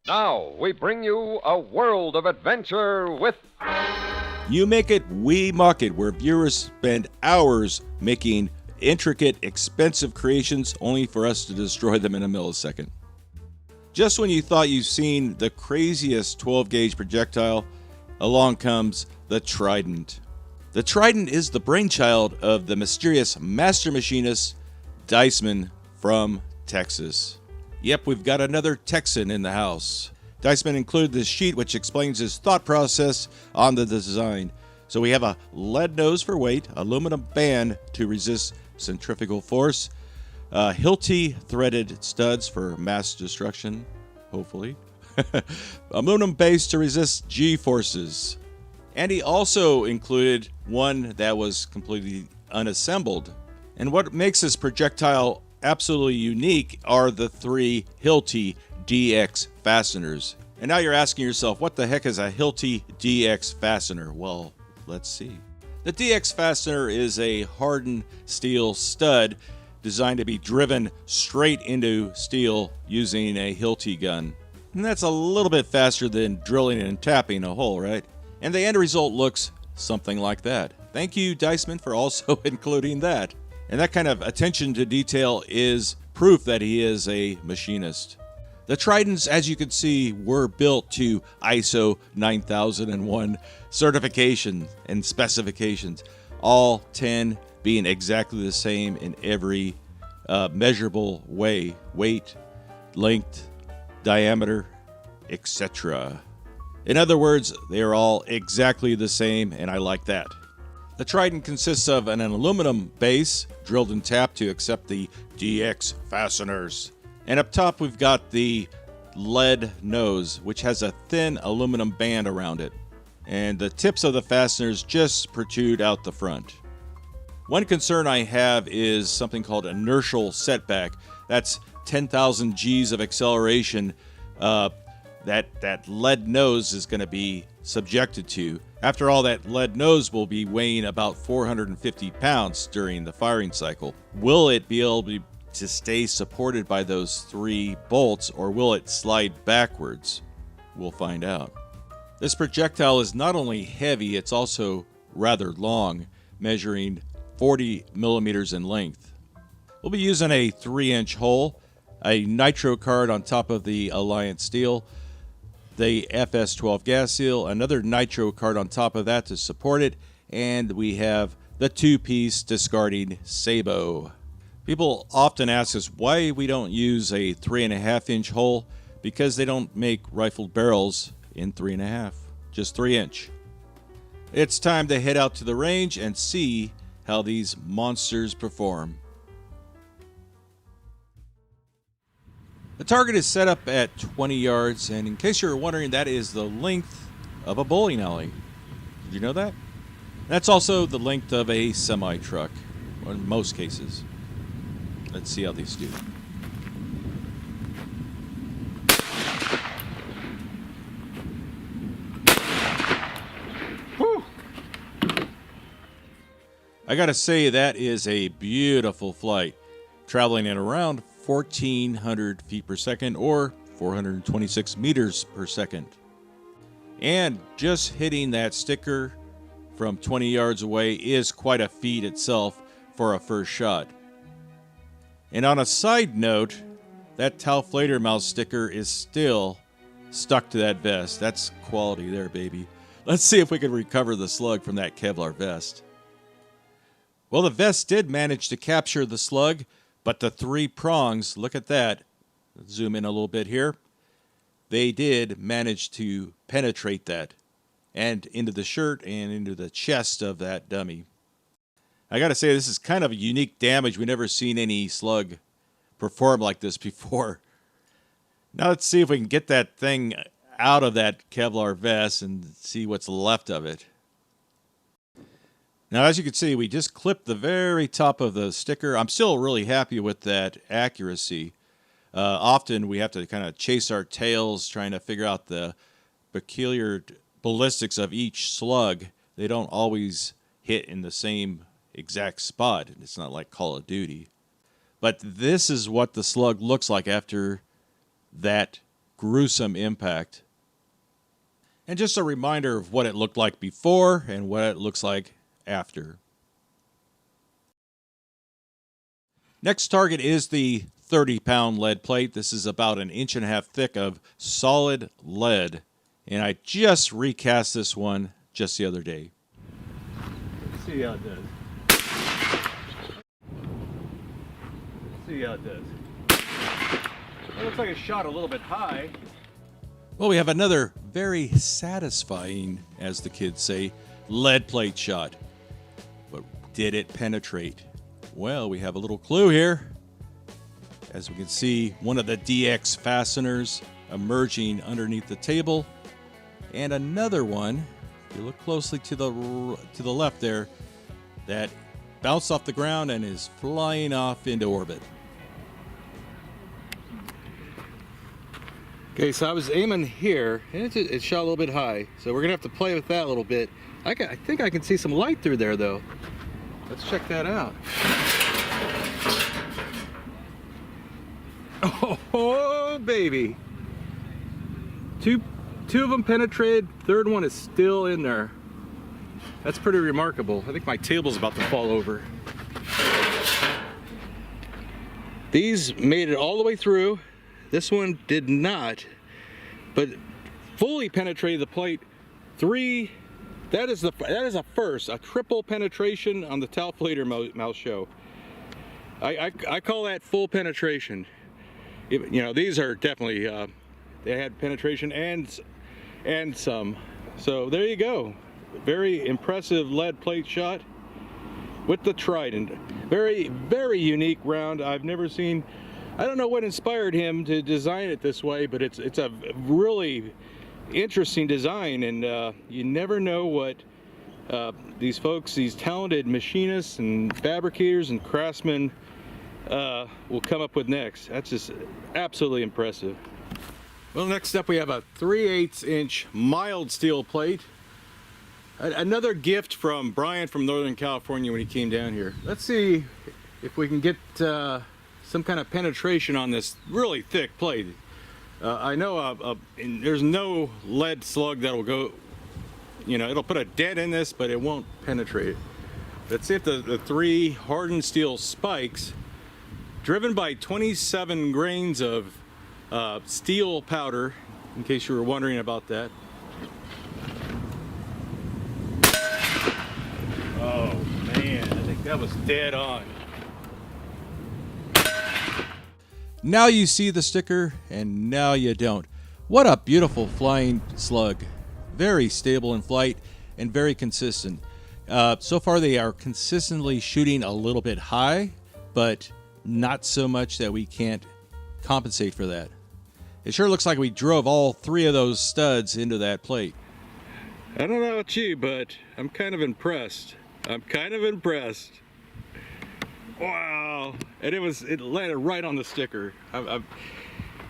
Now, we bring you a world of adventure with... You Make It, We Mock It, where viewers spend hours making intricate, expensive creations only for us to destroy them in a millisecond. Just when you thought you've seen the craziest 12-gauge projectile, along comes the Trident. The Trident is the brainchild of the mysterious master machinist Diceman from Texas. Yep, we've got another Texan in the house. Diceman included this sheet which explains his thought process on the design. So we have a lead nose for weight, aluminum band to resist centrifugal force, hilty threaded studs for mass destruction, hopefully, aluminum base to resist G-forces. And he also included one that was completely unassembled. And what makes this projectile absolutely unique are the three Hilti DX fasteners. And now you're asking yourself, what the heck is a Hilti DX fastener? Well, let's see. The DX fastener is a hardened steel stud designed to be driven straight into steel using a Hilti gun. And that's a little bit faster than drilling and tapping a hole, right? And the end result looks something like that. Thank you, Diceman, for also including that. And that kind of attention to detail is proof that he is a machinist. The Tridents, as you can see, were built to ISO 9001 certification and specifications, all 10 being exactly the same in every measurable way: weight, length, diameter, etc. In other words, they are all exactly the same, and I like that. The Trident consists of an aluminum base, drilled and tapped to accept the DX fasteners. And up top we've got the lead nose, which has a thin aluminum band around it. And the tips of the fasteners just protrude out the front. One concern I have is something called inertial setback. That's 10,000 G's of acceleration that lead nose is going to be subjected to. After all, that lead nose will be weighing about 450 pounds during the firing cycle. Will it be able to stay supported by those three bolts, or will it slide backwards? We'll find out. This projectile is not only heavy, it's also rather long, measuring 40 millimeters in length. We'll be using a 3-inch hole, a nitro card on top of the Alliance steel, the FS12 gas seal, another nitro card on top of that to support it, and we have the 2-piece discarding sabot. People often ask us why we don't use a 3.5-inch hole, because they don't make rifled barrels in 3.5, just 3-inch. It's time to head out to the range and see how these monsters perform. The target is set up at 20 yards, and in case you're wondering, that is the length of a bowling alley. Did you know that? That's also the length of a semi-truck, in most cases. Let's see how these do. Whew. I gotta say, that is a beautiful flight, traveling at around 1,400 feet per second, or 426 meters per second. And just hitting that sticker from 20 yards away is quite a feat itself for a first shot. And on a side note, that Taufledermaus sticker is still stuck to that vest. That's quality there, baby. Let's see if we can recover the slug from that Kevlar vest. Well, the vest did manage to capture the slug, but the 3 prongs, look at that. Let's zoom in a little bit here. They did manage to penetrate that and into the shirt and into the chest of that dummy. I gotta say, this is kind of a unique damage. We've never seen any slug perform like this before. Now let's see if we can get that thing out of that Kevlar vest and see what's left of it. Now, as you can see, we just clipped the very top of the sticker. I'm still really happy with that accuracy. Often we have to kind of chase our tails trying to figure out the peculiar ballistics of each slug. They don't always hit in the same exact spot. It's not like Call of Duty. But this is what the slug looks like after that gruesome impact. And just a reminder of what it looked like before and what it looks like after. Next target is the 30-pound lead plate. This is about 1.5 inches thick of solid lead. And I just recast this one just the other day. Let's see how it does. See how it does. It looks like it shot a little bit high. Well, we have another very satisfying, as the kids say, lead plate shot. But did it penetrate? Well, we have a little clue here. As we can see, one of the DX fasteners emerging underneath the table. And another one, if you look closely to the left there, that bounced off the ground and is flying off into orbit. Okay, so I was aiming here, and it shot a little bit high. So we're gonna have to play with that a little bit. I think I can see some light through there, though. Let's check that out. Oh, baby! Two of them penetrated. Third one is still in there. That's pretty remarkable. I think my table's about to fall over. These made it all the way through. This one did not, but fully penetrated the plate. That is a first, a triple penetration on the Talflater mouse show. I call that full penetration. You know, these are definitely they had penetration and some. So there you go. Very impressive lead plate shot with the Trident. Very, very unique round. I've never seen. I don't know what inspired him to design it this way, but it's a really interesting design, and you never know what these folks, these talented machinists and fabricators and craftsmen will come up with next. That's just absolutely impressive. Well, next up we have a 3/8 inch mild steel plate. Another gift from Brian from Northern California when he came down here. Let's see if we can get some kind of penetration on this really thick plate. I know there's no lead slug that'll go, you know, it'll put a dent in this, but it won't penetrate it. Let's see if the 3 hardened steel spikes, driven by 27 grains of steel powder, in case you were wondering about that. Oh man, I think that was dead on. Now you see the sticker, and now you don't. What a beautiful flying slug. Very stable in flight and very consistent. So far they are consistently shooting a little bit high, but not so much that we can't compensate for that. It sure looks like we drove all 3 of those studs into that plate. I don't know about you, but I'm kind of impressed. Wow, and it landed right on the sticker. I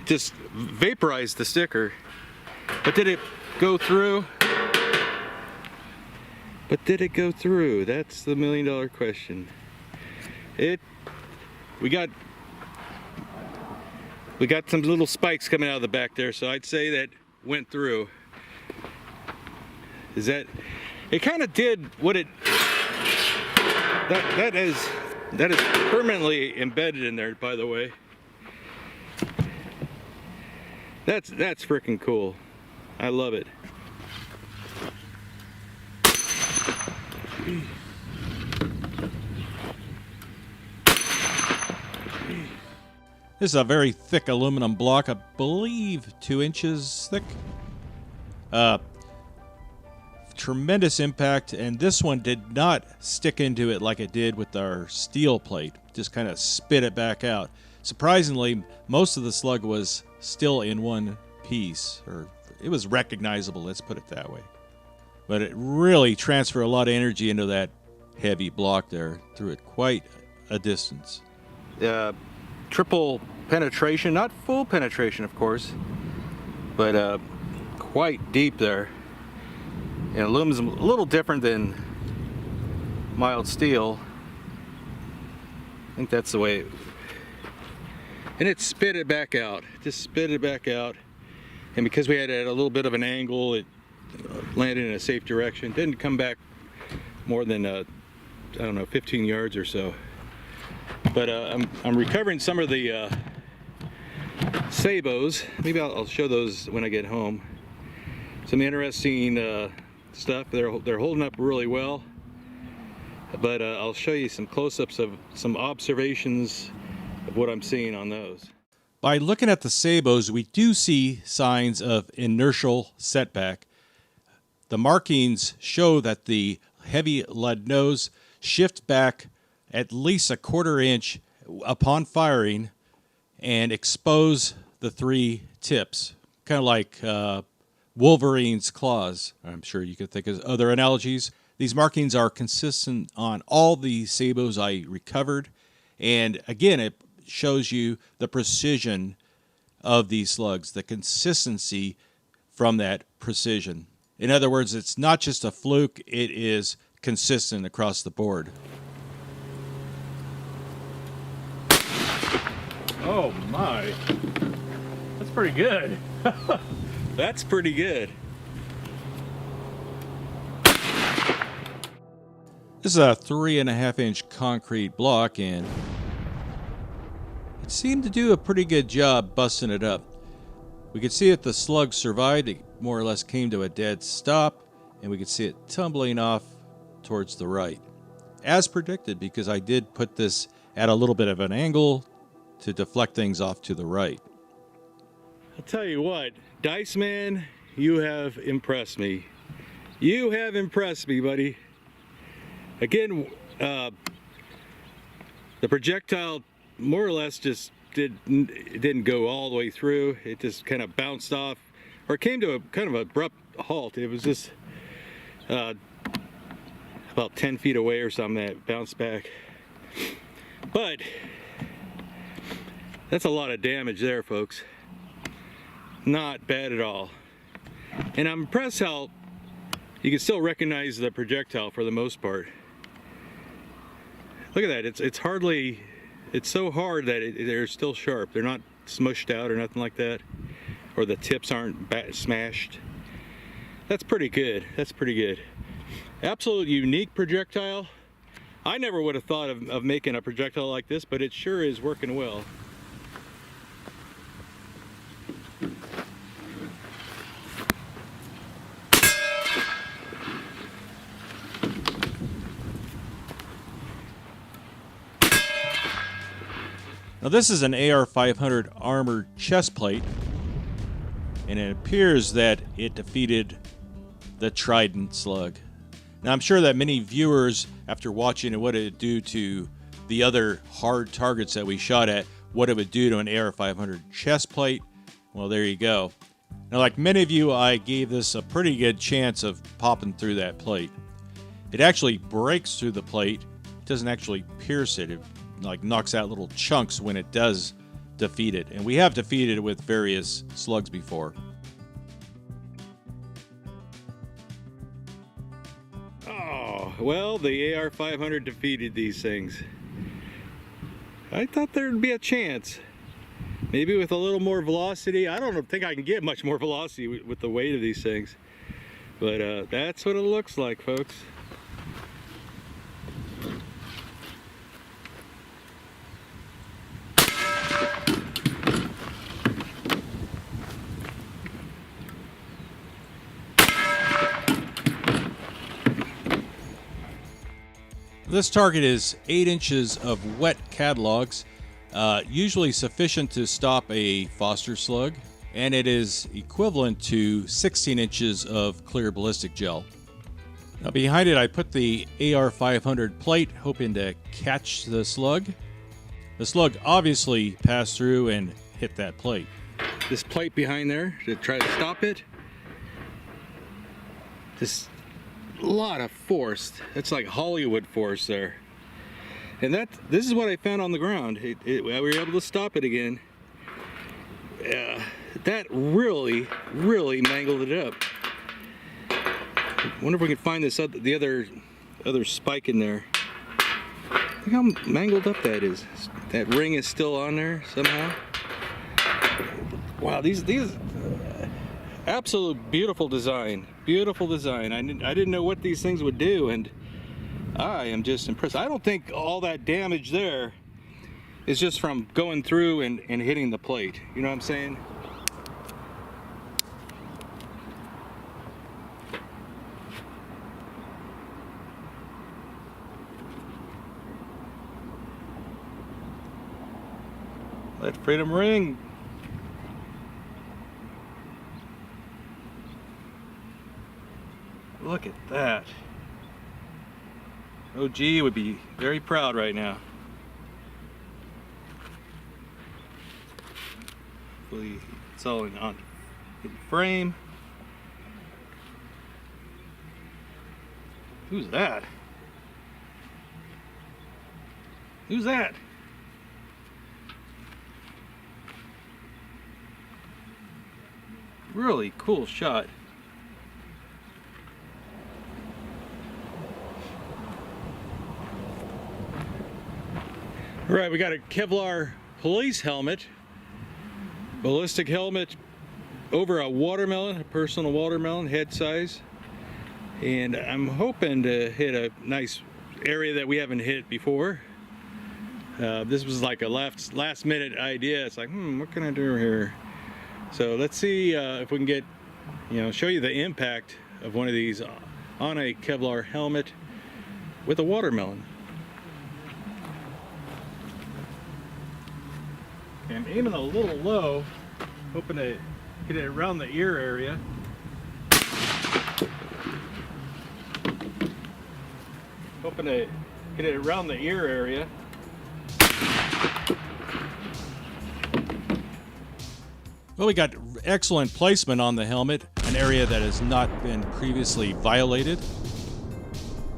just vaporized the sticker. But did it go through? That's the $1 million question. We got some little spikes coming out of the back there, so I'd say that went through. It kind of did what it, that is permanently embedded in there, by the way. That's freaking cool. I love it. This is a very thick aluminum block, I believe 2 inches thick. Tremendous impact, and this one did not stick into it like it did with our steel plate. Just kind of spit it back out. Surprisingly, most of the slug was still in one piece, or it was recognizable, let's put it that way. But it really transferred a lot of energy into that heavy block there, threw it quite a distance. Triple penetration, not full penetration, of course, but quite deep there. And aluminum's a little different than mild steel. I think that's the way. And it spit it back out. Just spit it back out. and because we had it at a little bit of an angle, it landed in a safe direction. Didn't come back more than I don't know, 15 yards or so. But I'm recovering some of the sabots. Maybe I'll show those when I get home. Some interesting stuff. They're holding up really well. But I'll show you some close-ups of some observations of what I'm seeing on those. By looking at the sabots, we do see signs of inertial setback. The markings show that the heavy lead nose shifts back at least a 1/4 inch upon firing and expose the 3 tips, kind of like Wolverine's claws. I'm sure you could think of other analogies. These markings are consistent on all the sabots I recovered, and again, it shows you the precision of these slugs, the consistency from that precision. In other words, it's not just a fluke, it is consistent across the board. Oh my, that's pretty good. That's pretty good. This is a 3.5 inch concrete block, and it seemed to do a pretty good job busting it up. We could see that the slug survived. It more or less came to a dead stop, and we could see it tumbling off towards the right. As predicted, because I did put this at a little bit of an angle to deflect things off to the right. I'll tell you what, Diceman, you have impressed me. You have impressed me, buddy. Again, the projectile more or less just didn't go all the way through. It just kind of bounced off, or it came to a kind of abrupt halt. It was just about 10 feet away or something that bounced back. But that's a lot of damage there, folks. Not bad at all. And I'm impressed how you can still recognize the projectile for the most part. Look at that, it's so hard that they're still sharp. They're not smushed out or nothing like that, or the tips aren't smashed. That's pretty good, that's pretty good. Absolute unique projectile. I never would have thought of making a projectile like this, but it sure is working well. Now this is an AR-500 armored chest plate, and it appears that it defeated the Trident slug. Now I'm sure that many viewers, after watching it, what it would do to the other hard targets that we shot at, what it would do to an AR-500 chest plate, well, there you go. Now, like many of you, I gave this a pretty good chance of popping through that plate. It actually breaks through the plate. It doesn't actually pierce it. It like knocks out little chunks when it does defeat it. And we have defeated it with various slugs before. Oh, well, the AR-500 defeated these things. I thought there'd be a chance. Maybe with a little more velocity. I don't think I can get much more velocity with the weight of these things. But that's what it looks like, folks. This target is 8 inches of wet catalogs, usually sufficient to stop a Foster slug, and it is equivalent to 16 inches of clear ballistic gel. Now behind it I put the AR-500 plate, hoping to catch the slug. The slug obviously passed through and hit that plate. This plate behind there to try to stop it. This lot of force. It's like Hollywood force there. And this is what I found on the ground. We were able to stop it again. That really mangled it up. Wonder if we can find this the other spike in there. Look how mangled up that is. That ring is still on there somehow. Wow, these Absolute beautiful design. Beautiful design. I didn't know what these things would do, and I am just impressed. I don't think all that damage there is just from going through and hitting the plate. You know what I'm saying? Let freedom ring. Look at that. OG would be very proud right now. Hopefully it's all in frame. Who's that? Who's that? Really cool shot. All right, we got a Kevlar police helmet, ballistic helmet over a watermelon, a personal watermelon head size. And I'm hoping to hit a nice area that we haven't hit before. This was like a last minute idea. It's like, what can I do here? So let's see if we can get, show you the impact of one of these on a Kevlar helmet with a watermelon. Okay, I'm aiming a little low, hoping to hit it around the ear area. Hoping to hit it around the ear area. Well, we got excellent placement on the helmet, an area that has not been previously violated.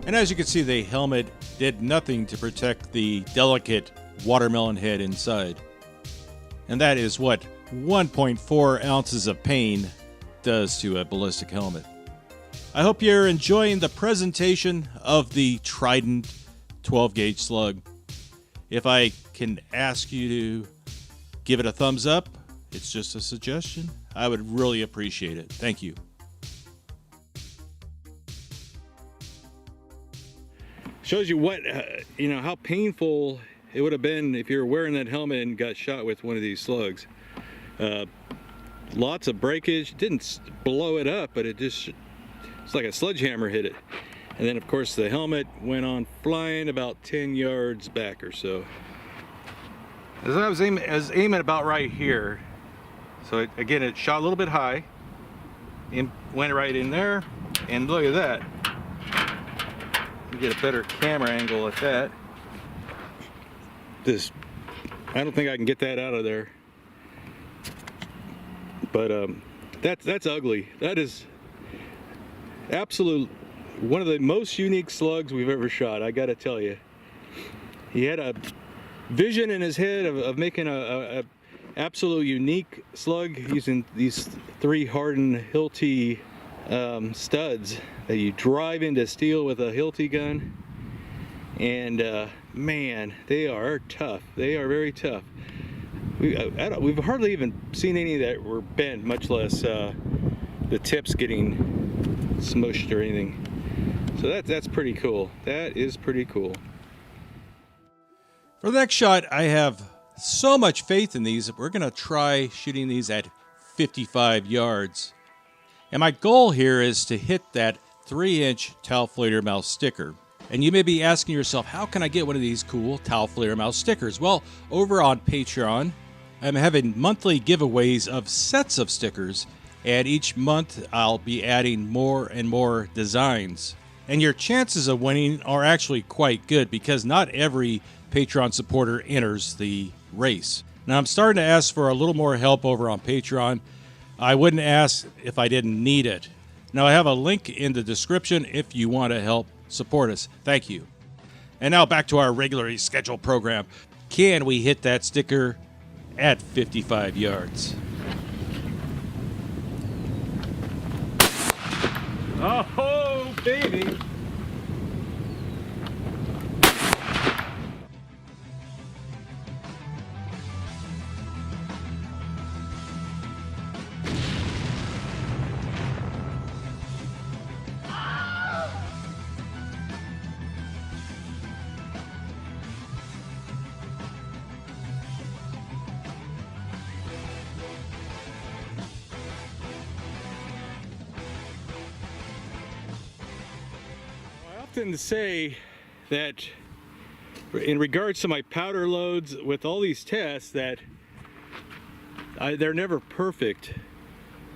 And as you can see, the helmet did nothing to protect the delicate watermelon head inside. And that is what 1.4 ounces of pain does to a ballistic helmet. I hope you're enjoying the presentation of the Trident 12-gauge slug. If I can ask you to give it a thumbs up, it's just a suggestion, I would really appreciate it. Thank you. Shows you what, how painful it would have been if you were wearing that helmet and got shot with one of these slugs. Lots of breakage. Didn't blow it up, but it's like a sledgehammer hit it. And then of course the helmet went on flying about 10 yards back or so. As I was aiming about right here. So again, it shot a little bit high, went right in there, and look at that. You get a better camera angle at that. I don't think I can get that out of there. But that's ugly. That is absolute one of the most unique slugs we've ever shot, I gotta tell you. He had a vision in his head of making a absolute unique slug using these 3 hardened Hilti studs that you drive into steel with a Hilti gun. And man, they are tough. They are very tough. We've hardly even seen any that were bent, much less the tips getting smushed or anything. So that's pretty cool. That is pretty cool. For the next shot, I have so much faith in these that we're going to try shooting these at 55 yards. And my goal here is to hit that 3-inch Taoflater mouse sticker. And you may be asking yourself, how can I get one of these cool Taoflater mouse stickers? Well, over on Patreon, I'm having monthly giveaways of sets of stickers, and each month I'll be adding more and more designs. And your chances of winning are actually quite good because not every Patreon supporter enters the race. Now I'm starting to ask for a little more help over on Patreon. I wouldn't ask if I didn't need it. Now I have a link in the description if you want to help support us. Thank you. And now back to our regularly scheduled program. Can we hit that sticker at 55 yards? Oh, baby. reluctant to say that in regards to my powder loads with all these tests that they're never perfect.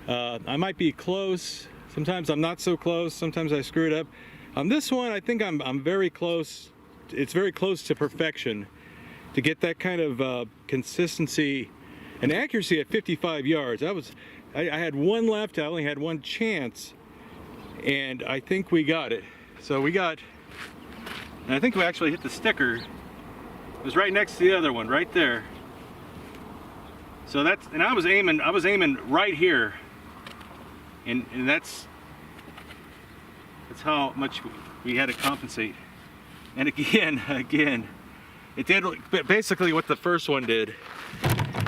I might be close. Sometimes I'm not so close. Sometimes I screw it up. On this one, I think I'm very close. It's very close to perfection to get that kind of consistency and accuracy at 55 yards. I had one left. I only had one chance, and I think we got it. So and I think we actually hit the sticker. It was right next to the other one, right there. So and I was aiming right here, and that's how much we had to compensate. And again, it did basically what the first one did.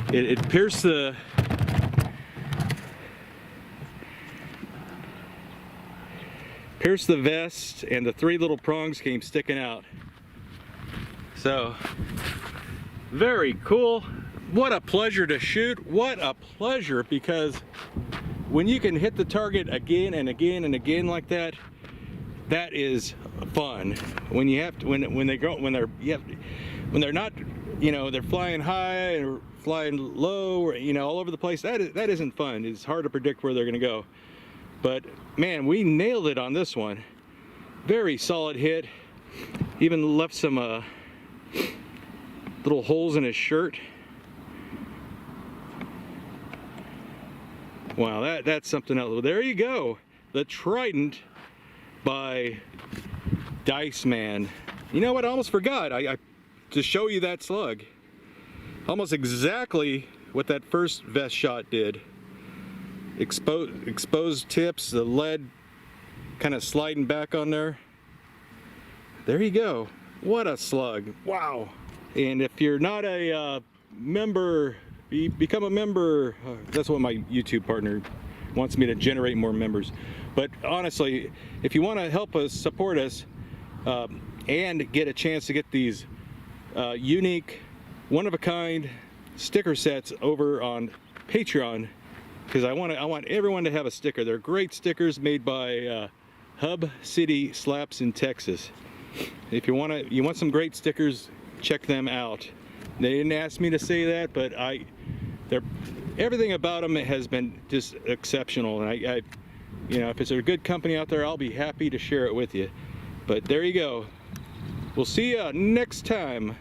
It pierced the vest, and the three little prongs came sticking out. So very cool. What a pleasure to shoot. What a pleasure, because when you can hit the target again and again and again like that, that is fun. When you have to, when they're not, you know, they're flying high or flying low, or, you know, all over the place, that isn't fun. It's hard to predict where they're gonna go. But man, we nailed it on this one. Very solid hit. Even left some little holes in his shirt. Wow, that's something else. Well, there you go. The Trident by Diceman. You know what? I almost forgot. To show you that slug. Almost exactly what that first vest shot did. Exposed tips, the lead kind of sliding back on there. There you go. What a slug. Wow. And if you're not a member, become a member. That's what my YouTube partner wants me to generate more members. But honestly, if you want to help us, support us, and get a chance to get these unique, one-of-a-kind sticker sets over on Patreon, because I want everyone to have a sticker. They're great stickers made by Hub City Slaps in Texas. If you want some great stickers, check them out. They didn't ask me to say that, but everything about them has been just exceptional. And you know, if it's a good company out there, I'll be happy to share it with you. But there you go. We'll see you next time.